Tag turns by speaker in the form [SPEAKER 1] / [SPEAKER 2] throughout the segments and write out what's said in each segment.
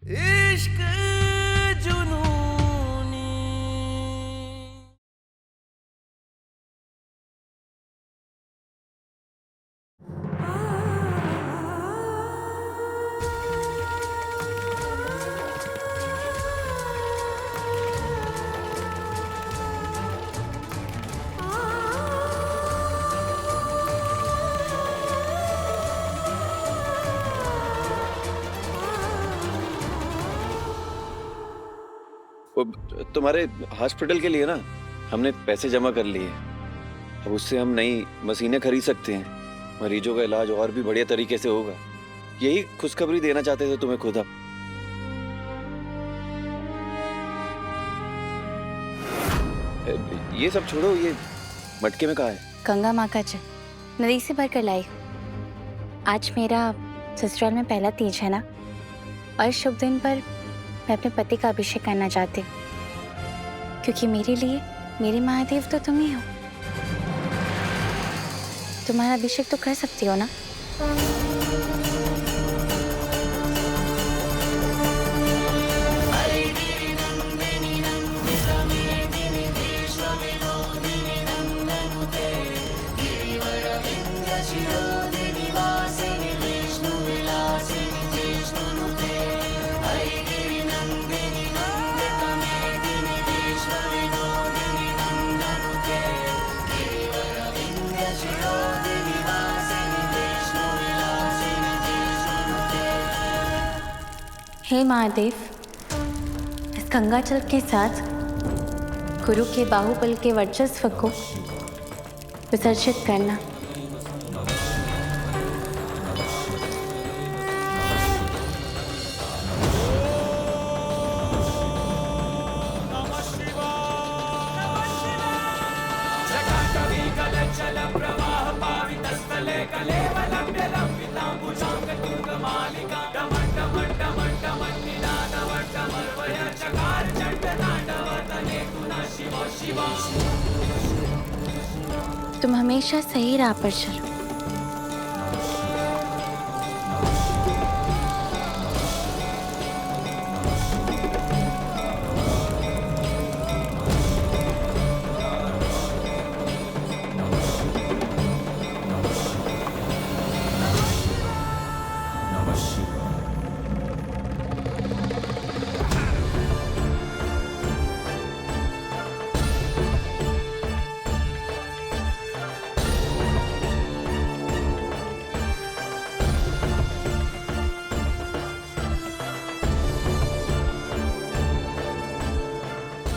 [SPEAKER 1] इश्क जुनूनी।
[SPEAKER 2] तुम्हारे हॉस्पिटल के लिए ना हमने पैसे जमा कर लिए। अब उससे हम नई मशीनें खरीद सकते हैं। मरीजों का इलाज और भी बढ़िया तरीके से होगा। यही खुशखबरी देना चाहते थे तुम्हें खुद। अब ये सब छोड़ो, ये मटके में कहाँ है?
[SPEAKER 3] गंगा माँ का जल नदी से भर कर लाई। आज मेरा ससुराल में पहला तीज है ना, और इस शुभ दिन पर मैं अपने पति का अभिषेक करना चाहती हूँ, क्योंकि मेरे लिए मेरे महादेव तो तुम ही हो। तुम्हारा अभिषेक तो कर सकती हो ना? हे महादेव, इस गंगा जल के साथ गुरु के बाहुबल के वर्चस्व को विसर्जित करना। तुम हमेशा सही राह पर चलो।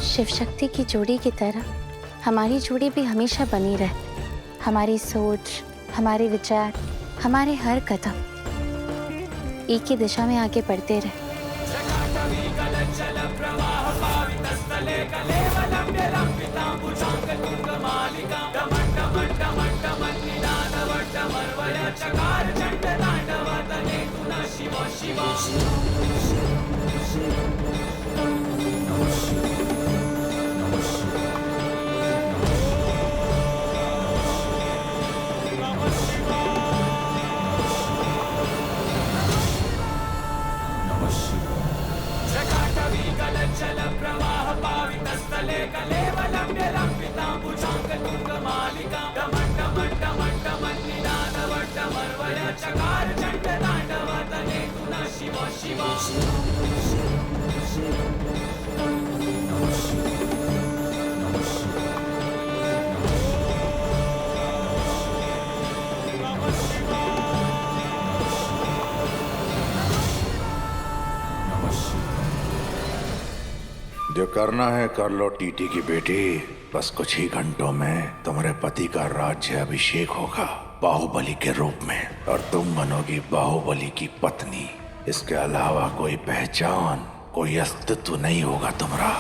[SPEAKER 3] शिव शक्ति की जोड़ी की तरह हमारी जोड़ी भी हमेशा बनी रहे। हमारी सोच, हमारे विचार, हमारे हर कदम एक ही दिशा में आगे बढ़ते रहे।
[SPEAKER 4] जो करना है कर लो टीटी की बेटी। बस कुछ ही घंटों में तुम्हारे पति का राज्य अभिषेक होगा बाहुबली के रूप में, और तुम बनोगी बाहुबली की पत्नी। इसके अलावा कोई पहचान, कोई अस्तित्व नहीं होगा तुम्हारा।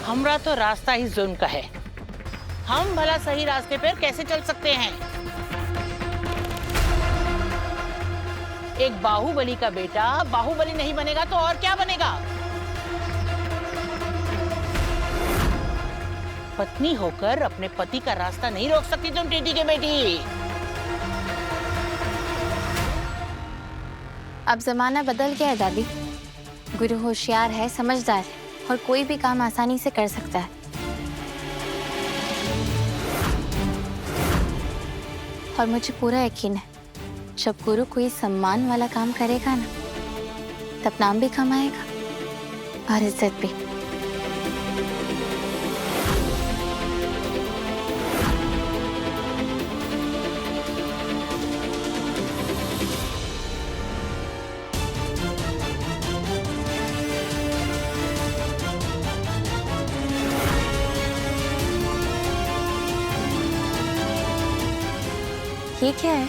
[SPEAKER 5] हमरा तो रास्ता ही जुल्म का है। हम भला सही रास्ते पर कैसे चल सकते हैं? एक बाहुबली का बेटा बाहुबली नहीं बनेगा तो और क्या बनेगा? पत्नी होकर अपने पति का रास्ता नहीं रोक सकती तुम टीटी के बेटी।
[SPEAKER 3] अब जमाना बदल गया है दादी। गुरु होशियार है, समझदार है और कोई भी काम आसानी से कर सकता है। और मुझे पूरा यकीन है जब गुरु कोई सम्मान वाला काम करेगा ना, तब नाम भी कमाएगा और इज्जत भी। ये क्या है?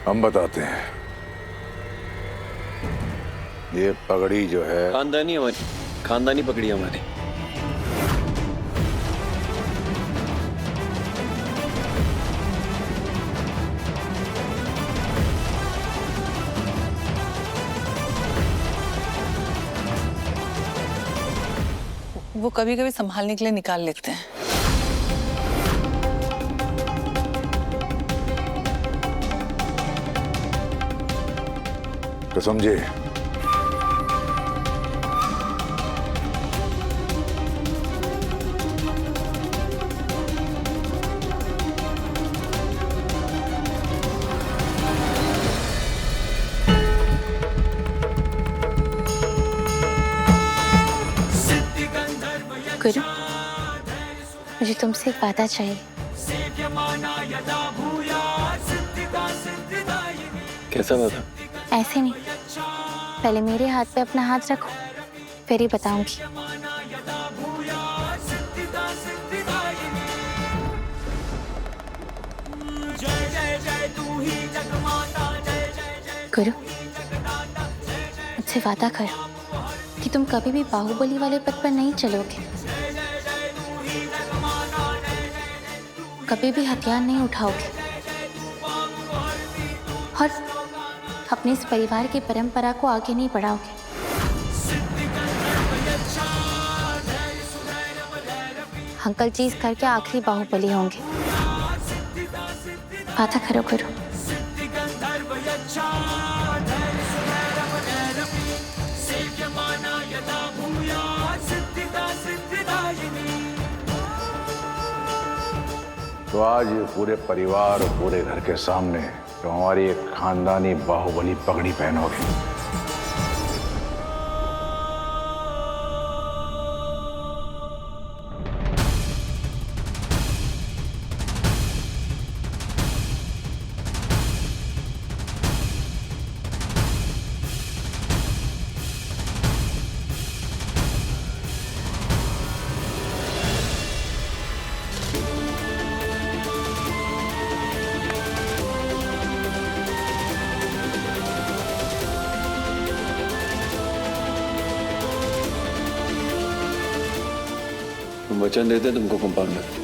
[SPEAKER 4] हम बताते हैं। ये पगड़ी जो है
[SPEAKER 2] खानदानी हमारी, खानदानी पकड़ी हमारी।
[SPEAKER 1] वो कभी कभी संभालने के लिए निकाल लेते हैं।
[SPEAKER 4] तो समझे।
[SPEAKER 3] गुरु, मुझे तुमसे एक वादा चाहिए।
[SPEAKER 2] कैसा वादा?
[SPEAKER 3] ऐसे नहीं, पहले मेरे हाथ पे अपना हाथ रखो, फिर ही बताऊंगी। गुरु, मुझसे वादा करो कि तुम कभी भी बाहुबली वाले पथ पर नहीं चलोगे, कभी भी हथियार नहीं उठाओगे और अपने इस परिवार की परंपरा को आगे नहीं बढ़ाओगे। अंकल चीज करके आखिरी बाहुबली होंगे। वादा करो गुरु।
[SPEAKER 4] तो आज ये पूरे परिवार और पूरे घर के सामने तो हमारी एक खानदानी बाहुबली पगड़ी पहनोगे।
[SPEAKER 2] हम वचन देते हैं तुमको कंपाउंडर।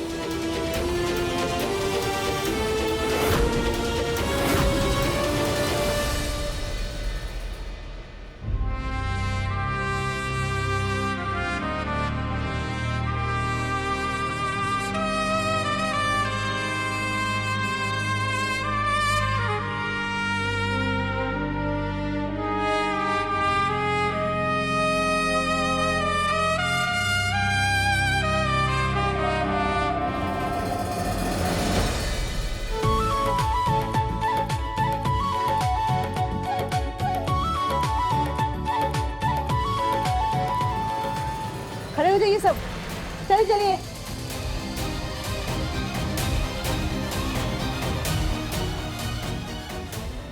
[SPEAKER 6] खड़े हो जाइए सब, चलिए चलिए।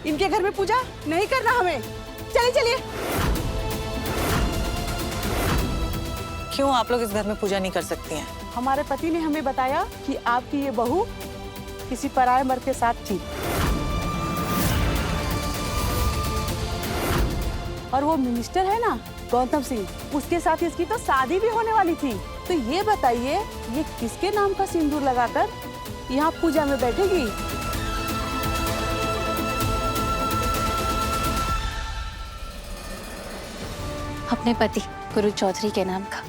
[SPEAKER 6] इनके घर में पूजा नहीं करना हमें, चलिए चलिए।
[SPEAKER 1] क्यों आप लोग इस घर में पूजा नहीं कर सकती हैं?
[SPEAKER 6] हमारे पति ने हमें बताया कि आपकी ये बहू किसी पराये मर्द के साथ थी और वो मिनिस्टर है ना गौतम सिंह, उसके साथ इसकी तो शादी भी होने वाली थी। तो ये बताइए ये किसके नाम का सिंदूर लगाकर यहाँ पूजा में बैठेगी?
[SPEAKER 3] अपने पति गुरु चौधरी के नाम का।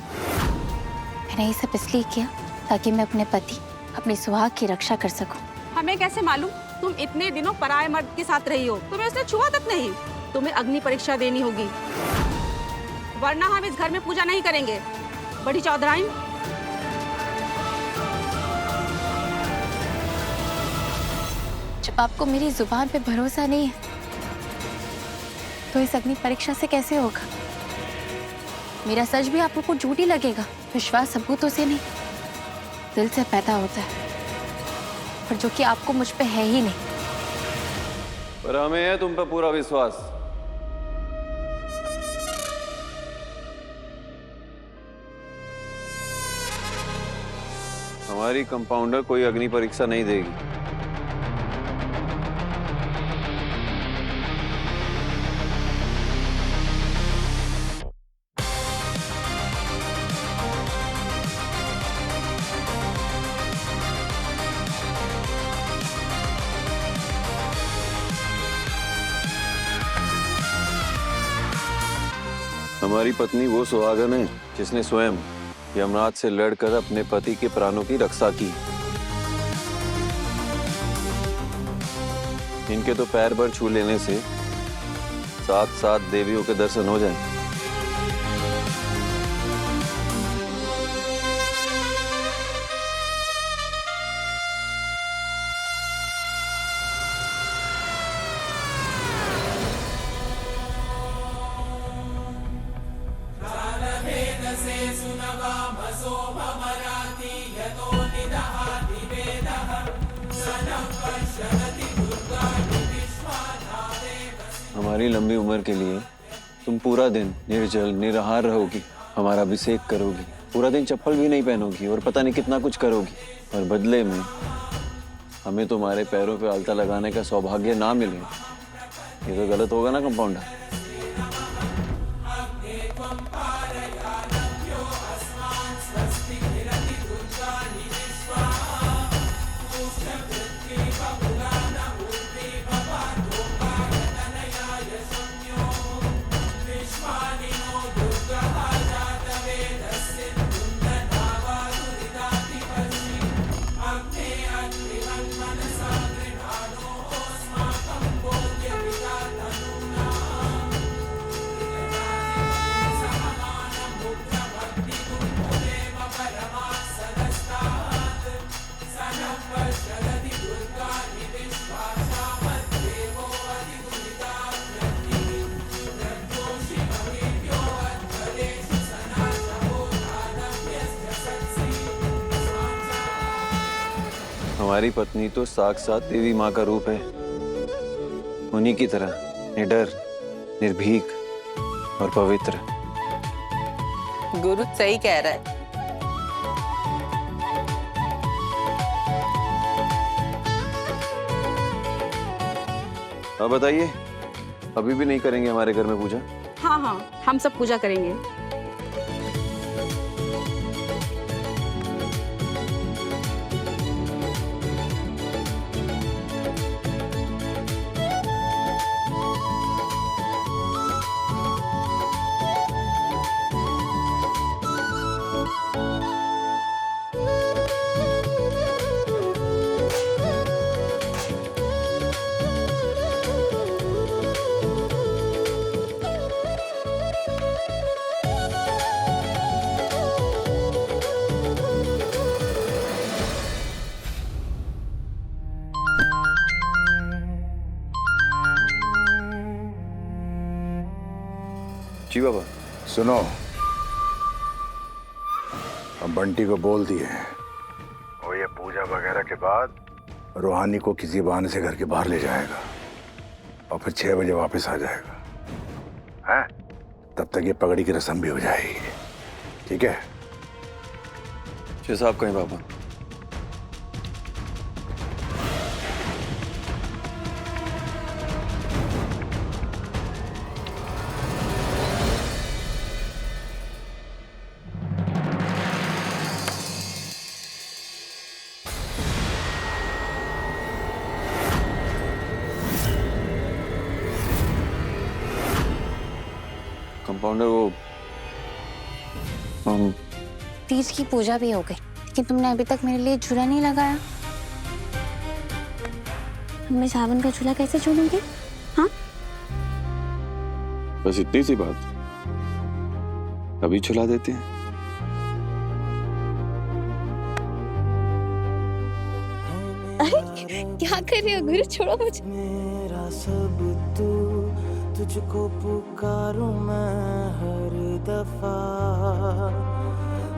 [SPEAKER 3] मैंने ये सब इसलिए किया ताकि मैं अपने पति, अपनी सुहाग की रक्षा कर सकूं।
[SPEAKER 6] हमें कैसे मालूम? तुम इतने दिनों पराये मर्द के साथ रही हो, तुम्हें उसने छुआ तक नहीं। तुम्हें अग्नि परीक्षा देनी होगी, वरना हम इस घर में पूजा नहीं करेंगे। बड़ी चौधराइन,
[SPEAKER 3] जब आपको मेरी जुबान पे भरोसा नहीं है तो इस अग्नि परीक्षा से कैसे होगा? मेरा सच भी आप लोग को झूठी लगेगा। विश्वास सबूतों से नहीं, दिल से पैदा होता है, पर जो कि आपको मुझ पे है ही नहीं।
[SPEAKER 2] पर हमें है तुम पे पूरा विश्वास। हमारी कंपाउंडर कोई अग्नि परीक्षा नहीं देगी। हमारी पत्नी वो सुहागन है जिसने स्वयं यमराज से लड़कर अपने पति के प्राणों की रक्षा की। इनके तो पैर भर छू लेने से 7 देवियों के दर्शन हो जाएं। हमारी लंबी उम्र के लिए तुम पूरा दिन निर्जल निराहार रहोगी, हमारा अभिषेक करोगी, पूरा दिन चप्पल भी नहीं पहनोगी और पता नहीं कितना कुछ करोगी, और बदले में हमें तुम्हारे पैरों पे आलता लगाने का सौभाग्य ना मिले। ये तो गलत होगा ना कंपाउंडर? हमारी पत्नी तो साक्षात देवी माँ का रूप है। उन्हीं की तरह निडर, निर्भीक और पवित्र।
[SPEAKER 1] गुरु सही कह रहा है।
[SPEAKER 2] अब बताइए, अभी भी नहीं करेंगे हमारे घर में पूजा?
[SPEAKER 6] हाँ हाँ, हम सब पूजा करेंगे।
[SPEAKER 2] जी बाबा।
[SPEAKER 4] सुनो, हम बंटी को बोल दिए वो ये पूजा वगैरह के बाद रूहानी को किसी बहाने से घर के बाहर ले जाएगा और फिर 6 बजे वापस आ जाएगा। हैं? तब तक ये पगड़ी की रस्म भी हो जाएगी। ठीक है?
[SPEAKER 2] जैसा आप कहें बाबा। कंपाउंडर वो
[SPEAKER 3] तीज की पूजा भी हो गई, लेकिन तुमने अभी तक मेरे लिए झूला नहीं लगाया। मैं सावन का झूला कैसे झूलूंगी? हाँ,
[SPEAKER 2] बस इतनी सी बात, अभी झुला देते हैं।
[SPEAKER 3] अरे क्या कर रहे हो गुरु, छोड़ो मुझे।
[SPEAKER 7] मेरा सब तू, तुझको पुकारूं मैं हर दफा,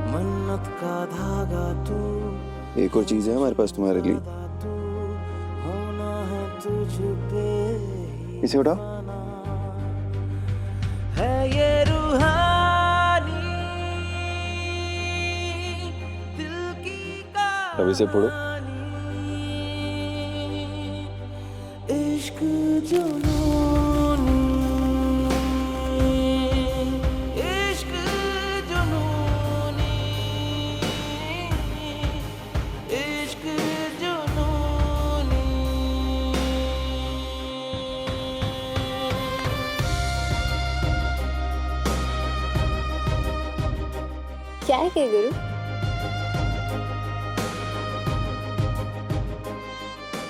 [SPEAKER 7] मन्नत का धागा तू,
[SPEAKER 2] एक और चीज है हमारे पास तुम्हारे लिए,
[SPEAKER 7] तू होना है तुझ पे ही
[SPEAKER 2] इसे उठाओ।
[SPEAKER 7] है ये रूहानी दिल की
[SPEAKER 2] अब इसे पढ़ो।
[SPEAKER 7] इश्क जुनूनी, इश्क जुनूनी, इश्क जुनूनी।
[SPEAKER 3] क्या है ये गुरु?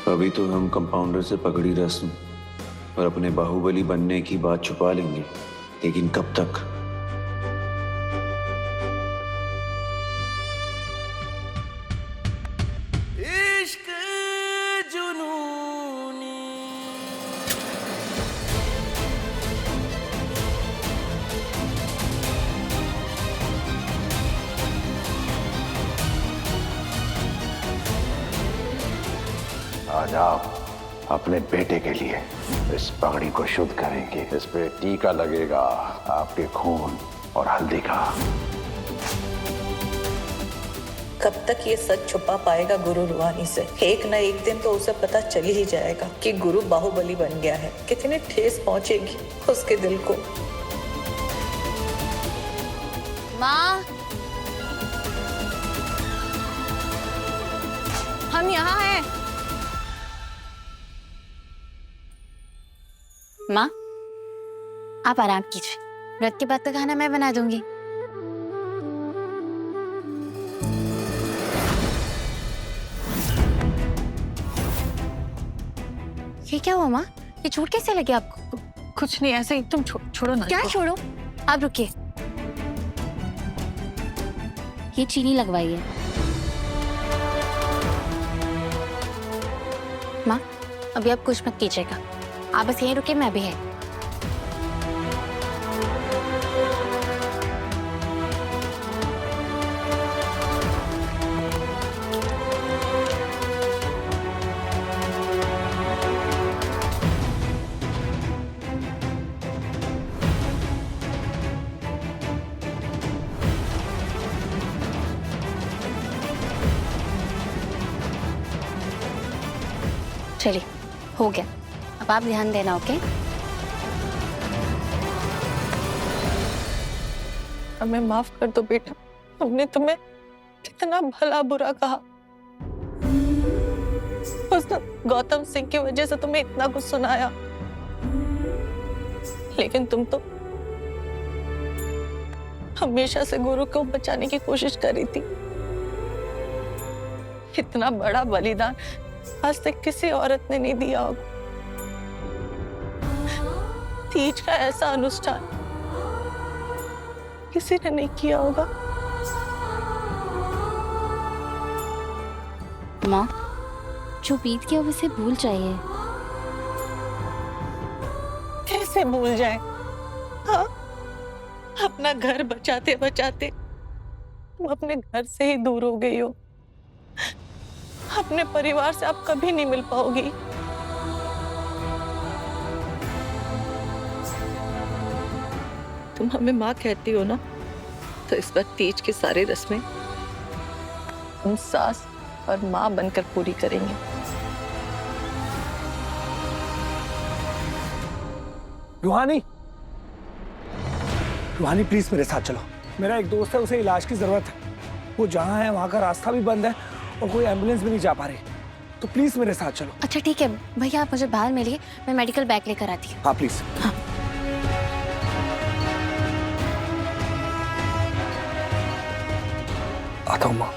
[SPEAKER 2] अभी तो हम कंपाउंडर से पगड़ी रस्म और अपने बाहुबली बनने की बात छुपा लेंगे, लेकिन कब तक?
[SPEAKER 7] इश्क जुनूनी।
[SPEAKER 4] आज आप अपने बेटे के लिए इस पगड़ी को शुद्ध करेंगे। इस पे टीका लगेगा आपके खून और हल्दी का।
[SPEAKER 1] कब तक ये सच छुपा पाएगा गुरु रूहानी से? एक न एक दिन तो उसे पता चल ही जाएगा कि गुरु बाहुबली बन गया है। कितनी ठेस पहुंचेगी उसके दिल को।
[SPEAKER 3] माँ, हम यहाँ हैं। माँ, आप आराम कीजिए, व्रत के बाद का खाना मैं बना दूंगी। ये क्या हुआ माँ? ये चोट कैसे लगी आपको?
[SPEAKER 1] कुछ नहीं, ऐसे ही तुम छोड़ो ना।
[SPEAKER 3] क्या छोड़ो? आप रुकिए, ये चीनी लगवाई है। माँ, अभी आप कुछ मत कीजिएगा, आप बस यहीं रुके, मैं भी है। चलिए, हो गया, अब आप ध्यान देना। ओके?
[SPEAKER 1] हमें माफ कर दो बेटा, हमने तुम्हें कितना भला बुरा कहा। उस दिन गौतम सिंह की वजह से तुम्हें इतना कुछ सुनाया, लेकिन तुम तो हमेशा से गुरु को बचाने की कोशिश कर रही थी। इतना बड़ा बलिदान आज तक किसी औरत ने नहीं दिया होगा। तीज का ऐसा अनुष्ठान किसी ने नहीं किया होगा।
[SPEAKER 3] माँ, जो बीत गया वो उसे भूल जाइए।
[SPEAKER 1] कैसे भूल जाए? हाँ, अपना घर बचाते बचाते तुम अपने घर से ही दूर हो गई हो। अपने परिवार से आप कभी नहीं मिल पाओगी। तुम हमें माँ कहती हो ना, तो इस बार तीज की सारी रस्में हम सास और माँ बनकर पूरी करेंगे।
[SPEAKER 8] रूहानी, रूहानी प्लीज मेरे साथ चलो। मेरा एक दोस्त है, उसे इलाज की जरूरत है। वो जहाँ है वहाँ का रास्ता भी बंद है और कोई एम्बुलेंस भी नहीं जा पा रही, तो प्लीज मेरे साथ चलो।
[SPEAKER 3] अच्छा ठीक है भैया, आप मुझे बाहर मिलिए, मैं मेडिकल बैग लेकर आती हूँ।
[SPEAKER 8] हाँ प्लीज।
[SPEAKER 3] हाँ।
[SPEAKER 8] आता हूँ माँ।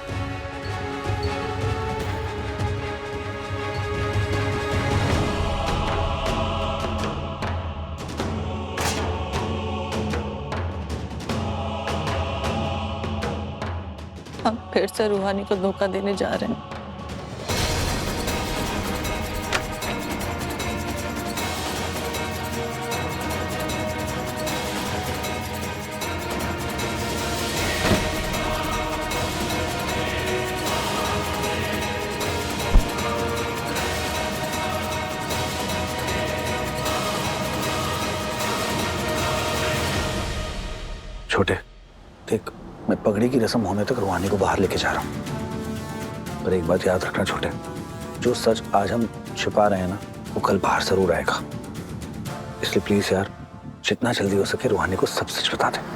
[SPEAKER 1] फिर से रूहानी को धोखा देने जा रहे हैं।
[SPEAKER 8] छोटे देख, मैं पगड़ी की रस्म होने तक रूहानी को बाहर लेके जा रहा हूँ, पर एक बात याद रखना छोटे, जो सच आज हम छिपा रहे हैं ना, वो कल बाहर जरूर आएगा। इसलिए प्लीज यार, जितना जल्दी हो सके रूहानी को सब सच बता दे।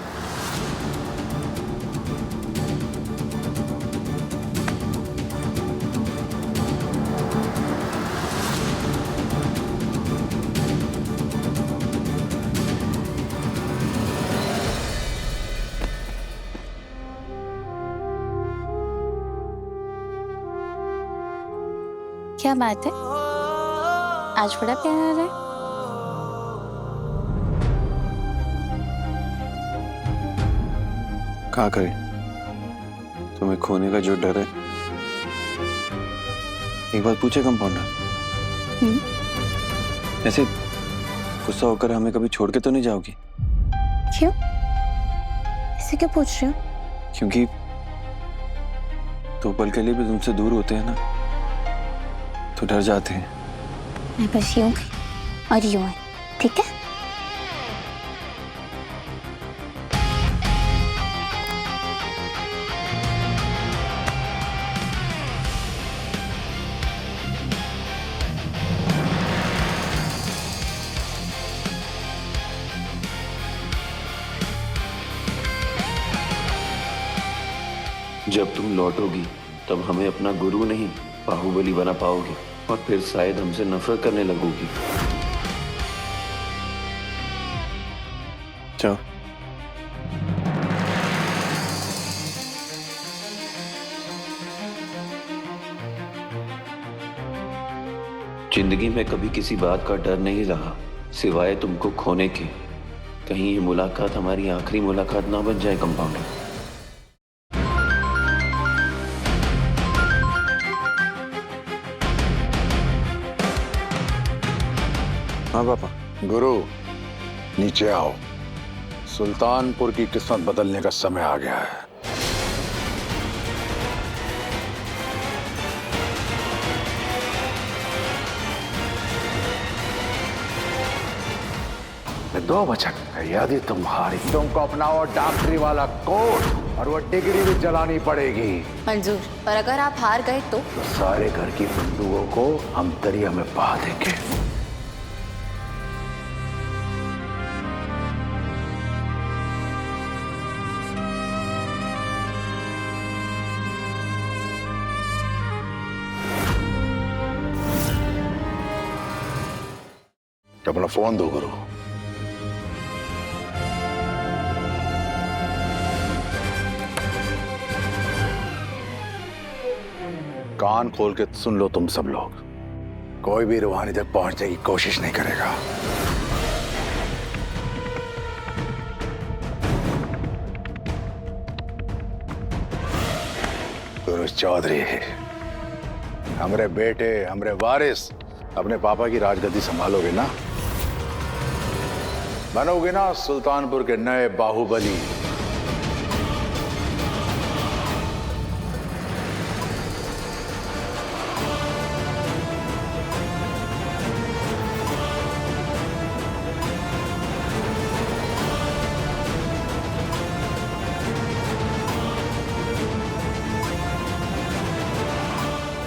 [SPEAKER 3] क्या बात है, आज बड़ा प्यार आ रहा है।
[SPEAKER 2] क्या करे, तुम्हें खोने का जो डर है। एक बात पूछे कंपाउंडर, ऐसे गुस्सा होकर हमें कभी छोड़ के तो नहीं जाओगी?
[SPEAKER 3] क्यों, इसे क्यों पूछ रहे हो?
[SPEAKER 2] क्योंकि दो पल के लिए भी तुमसे दूर होते हैं ना, तो डर जाते हैं।
[SPEAKER 3] मैं बस यूं और यूं है, ठीक है?
[SPEAKER 2] जब तुम लौटोगी तब हमें अपना गुरु नहीं बाहुबली बना पाओगे, और फिर शायद हमसे नफरत करने लगोगी। जाओ। जिंदगी में कभी किसी बात का डर नहीं रहा सिवाय तुमको खोने के। कहीं ये मुलाकात हमारी आखिरी मुलाकात ना बन जाए कंपाउंडर। हाँ पापा।
[SPEAKER 4] गुरु, नीचे आओ। सुल्तानपुर की किस्मत बदलने का समय आ गया है। दो बचन यदि तुम्हारी, तुमको अपनाओ डॉक्टरी वाला कोट और वो डिग्री भी जलानी पड़ेगी।
[SPEAKER 3] मंजूर, पर अगर आप हार गए तो
[SPEAKER 4] सारे घर की बंदूकों को हम दरिया में बहा देंगे। अपना फोन दो गुरु। कान खोल के सुन लो तुम सब लोग, कोई भी रूहानी तक पहुंचने की कोशिश नहीं करेगा। गुरु चौधरी, हमरे बेटे, हमरे वारिस, अपने पापा की राजगद्दी संभालोगे ना? बनोगे ना सुल्तानपुर के नए बाहुबली?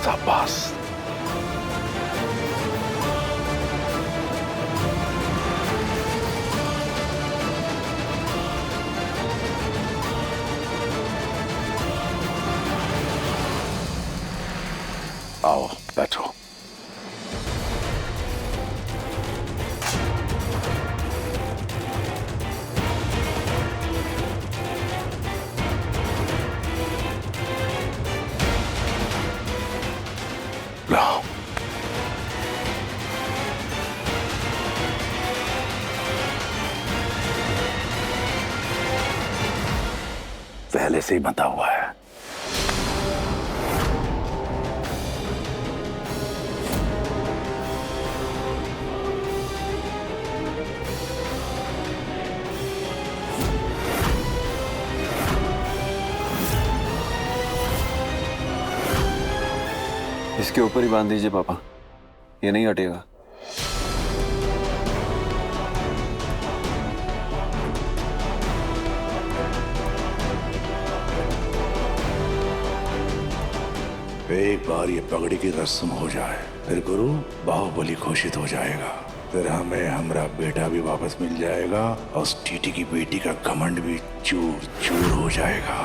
[SPEAKER 4] शाबाश। आओ बैठो। लाओ। पहले से ही बता हुआ है,
[SPEAKER 2] इसके ऊपर ही बांध दीजिए पापा, ये नहीं हटेगा।
[SPEAKER 4] एक बार ये पगड़ी की रस्म हो जाए, फिर गुरु बाहुबली घोषित हो जाएगा। फिर हमें हमारा बेटा भी वापस मिल जाएगा और उस टीटी की बेटी का घमंड भी चूर चूर हो जाएगा।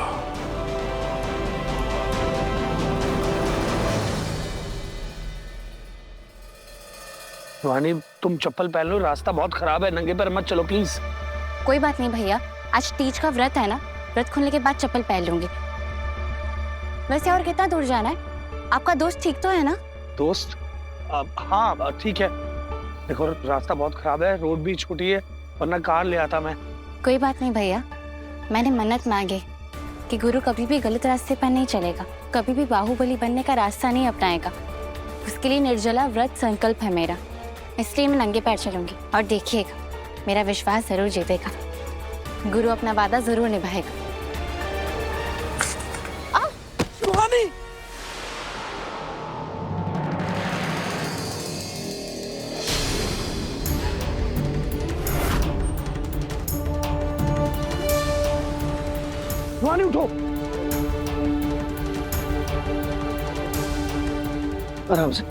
[SPEAKER 8] रूहानी, तुम चप्पल पहन लो, रास्ता बहुत खराब है, नंगे पैर मत चलो प्लीज।
[SPEAKER 3] कोई बात नहीं भैया, आज तीज का व्रत है ना, व्रत खुलने के बाद चप्पल पहन लूंगी। वैसे और कितना दूर जाना है? आपका दोस्त ठीक तो है ना?
[SPEAKER 8] दोस्त? हाँ ठीक है। देखो रास्ता बहुत खराब है, रोड भी छोटी है, वरना कार ले आता मैं।
[SPEAKER 3] कोई बात नहीं भैया, मैंने मन्नत मांगी कि गुरु कभी भी गलत रास्ते पर नहीं चलेगा, कभी भी बाहुबली बनने का रास्ता नहीं अपनाएगा। उसके लिए निर्जला व्रत संकल्प है मेरा, इसलिए मैं नंगे पैर चलूंगी और देखिएगा मेरा विश्वास जरूर जीतेगा। गुरु अपना वादा जरूर निभाएगा।
[SPEAKER 8] रूहानी! रूहानी उठो, आराम से।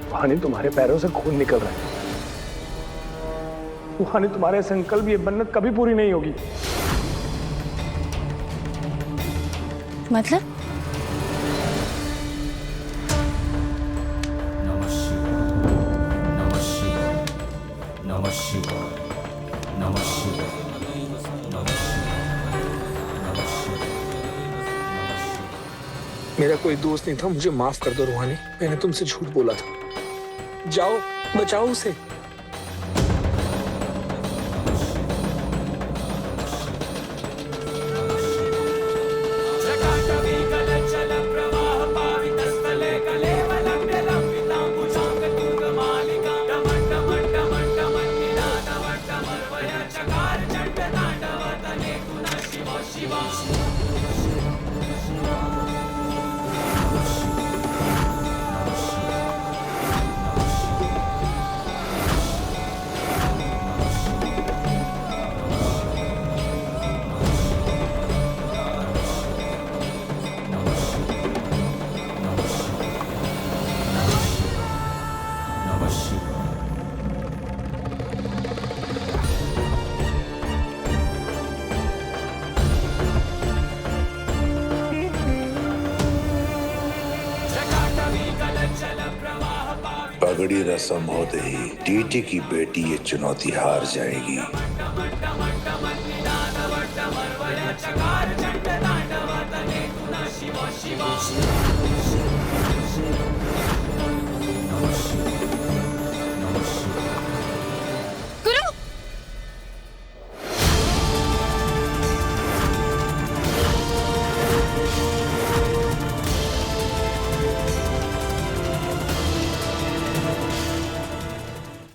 [SPEAKER 8] रूहानी, तुम्हारे पैरों से खून निकल रहा है। रूहानी, तुम्हारे संकल्प, ये मन्नत कभी पूरी नहीं होगी।
[SPEAKER 3] मतलब?
[SPEAKER 9] मेरा कोई दोस्त नहीं था, मुझे माफ कर दो रूहानी, मैंने तुमसे झूठ बोला था। जाओ बचाओ उसे।
[SPEAKER 4] पगड़ी रस्म होते ही टीटी की बेटी ये चुनौती हार जाएगी।
[SPEAKER 7] शिवा